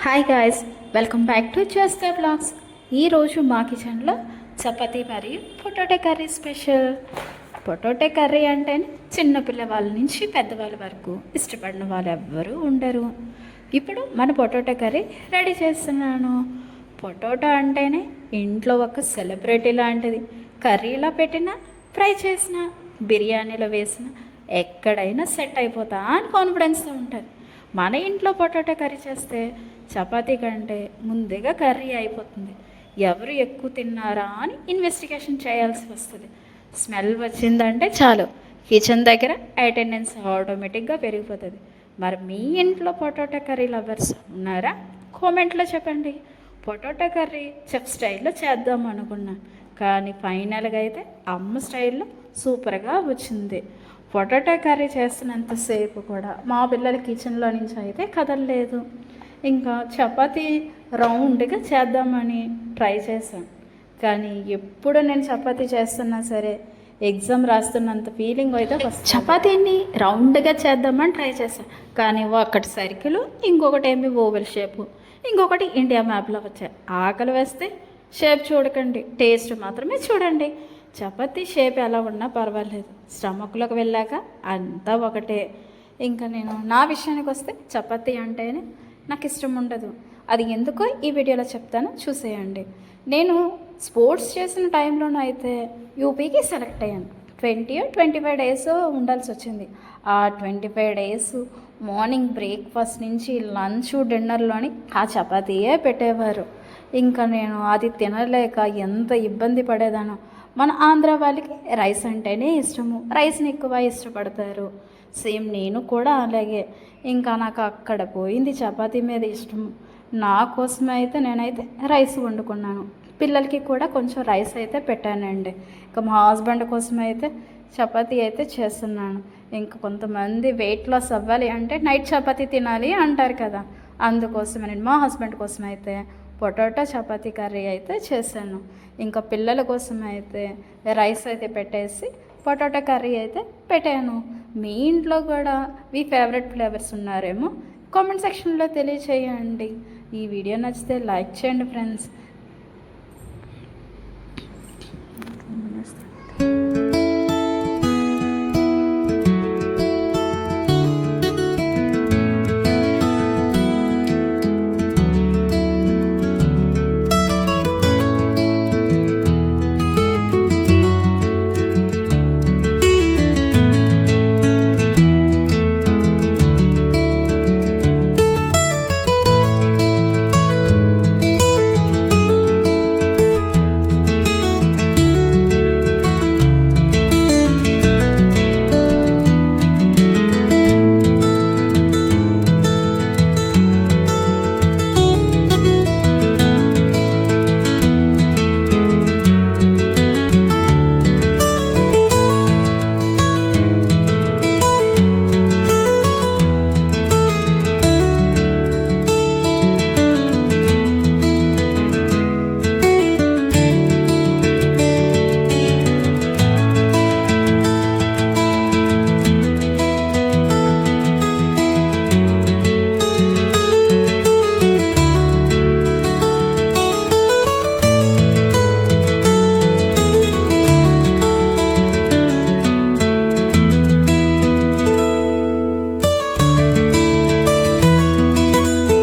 Hi guys, welcome back to చేస్తే blogs. ఈరోజు మా కిచెన్లో చపాతీ మరియు potato curry special. Potato curry అంటేనే చిన్నపిల్ల వాళ్ళ నుంచి పెద్దవాళ్ళ వరకు ఇష్టపడిన వాళ్ళు ఎవ్వరూ ఉండరు. ఇప్పుడు మన పొటాటో కర్రీ రెడీ చేస్తున్నాను. పొటాటో అంటేనే ఇంట్లో ఒక సెలబ్రిటీ లాంటిది. కర్రీలో పెట్టిన, ఫ్రై చేసిన, బిర్యానీలో వేసిన ఎక్కడైనా సెట్ అయిపోతా అని కాన్ఫిడెన్స్తో ఉంటుంది. మన ఇంట్లో పొటాటో కర్రీ చేస్తే చపాతీ కంటే ముందుగా కర్రీ అయిపోతుంది. ఎవరు ఎక్కువ తిన్నారా అని ఇన్వెస్టిగేషన్ చేయాల్సి వస్తుంది. స్మెల్ వచ్చిందంటే చాలు, కిచెన్ దగ్గర అటెండెన్స్ ఆటోమేటిక్గా పెరిగిపోతుంది. మరి మీ ఇంట్లో పొటాటో కర్రీ లవర్స్ ఉన్నారా? కామెంట్లో చెప్పండి. పొటాటో కర్రీ చెఫ్ స్టైల్లో చేద్దాం అనుకున్నాను, కానీ ఫైనల్గా అయితే అమ్మ స్టైల్లో సూపర్గా వచ్చింది. పొటాటో కర్రీ చేస్తున్నంతసేపు కూడా మా పిల్లల కిచెన్లో నుంచి అయితే కదలలేదు. ఇంకా చపాతీ రౌండ్గా చేద్దామని ట్రై చేశాను, కానీ ఎప్పుడు నేను చపాతీ చేస్తున్నా సరే ఎగ్జామ్ రాస్తున్నంత ఫీలింగ్ అయితే వస్తుంది. చపాతీని రౌండ్గా చేద్దామని ట్రై చేశాను, కానీ ఒకటి సర్కిల్, ఇంకొకటి ఏమి ఓవెల్ షేపు, ఇంకొకటి ఇండియా మ్యాప్లో వచ్చాయి. ఆకలి వేస్తే షేప్ చూడకండి, టేస్ట్ మాత్రమే చూడండి. చపాతీ షేప్ ఎలా ఉన్నా పర్వాలేదు, స్టమక్లోకి వెళ్ళాక అంతా ఒకటే. ఇంకా నేను నా విషయానికి వస్తే చపాతీ అంటేనే నాకు ఇష్టం ఉండదు. అది ఎందుకో ఈ వీడియోలో చెప్తాను, చూసేయండి. నేను స్పోర్ట్స్ చేసిన టైంలోనూ అయితే యూపీకి సెలెక్ట్ అయ్యాను. 25 డేస్ ఉండాల్సి వచ్చింది. ఆ 25 డేస్ మార్నింగ్ బ్రేక్ఫాస్ట్ నుంచి లంచ్ డిన్నర్లోని ఆ చపాతీయే పెట్టేవారు. ఇంకా నేను అది తినలేక ఎంత ఇబ్బంది పడేదానో. మన ఆంధ్ర వాళ్ళకి రైస్ అంటేనే ఇష్టము, రైస్ని ఎక్కువ ఇష్టపడతారు. సేమ్ నేను కూడా అలాగే. ఇంకా నాకు అక్కడ పోయింది చపాతీ మీద ఇష్టము. నా కోసం అయితే నేనైతే రైస్ వండుకున్నాను, పిల్లలకి కూడా కొంచెం రైస్ అయితే పెట్టానండి. ఇంకా మా హస్బెండ్ కోసం అయితే చపాతీ అయితే చేస్తున్నాను. ఇంకా కొంతమంది వెయిట్ లాస్ అవ్వాలి అంటే నైట్ చపాతీ తినాలి అంటారు కదా, అందుకోసమే నేను మా హస్బెండ్ కోసం అయితే పొటాటో చపాతీ కర్రీ అయితే చేశాను. ఇంకా పిల్లల కోసం అయితే రైస్ అయితే పెట్టేసి పొటాటో కర్రీ అయితే పెట్టాను. మీ ఇంట్లో కూడా మీ ఫేవరెట్ ఫ్లేవర్స్ ఉన్నారేమో కామెంట్ సెక్షన్లో తెలియచేయండి. ఈ వీడియో నచ్చితే లైక్ చేయండి ఫ్రెండ్స్.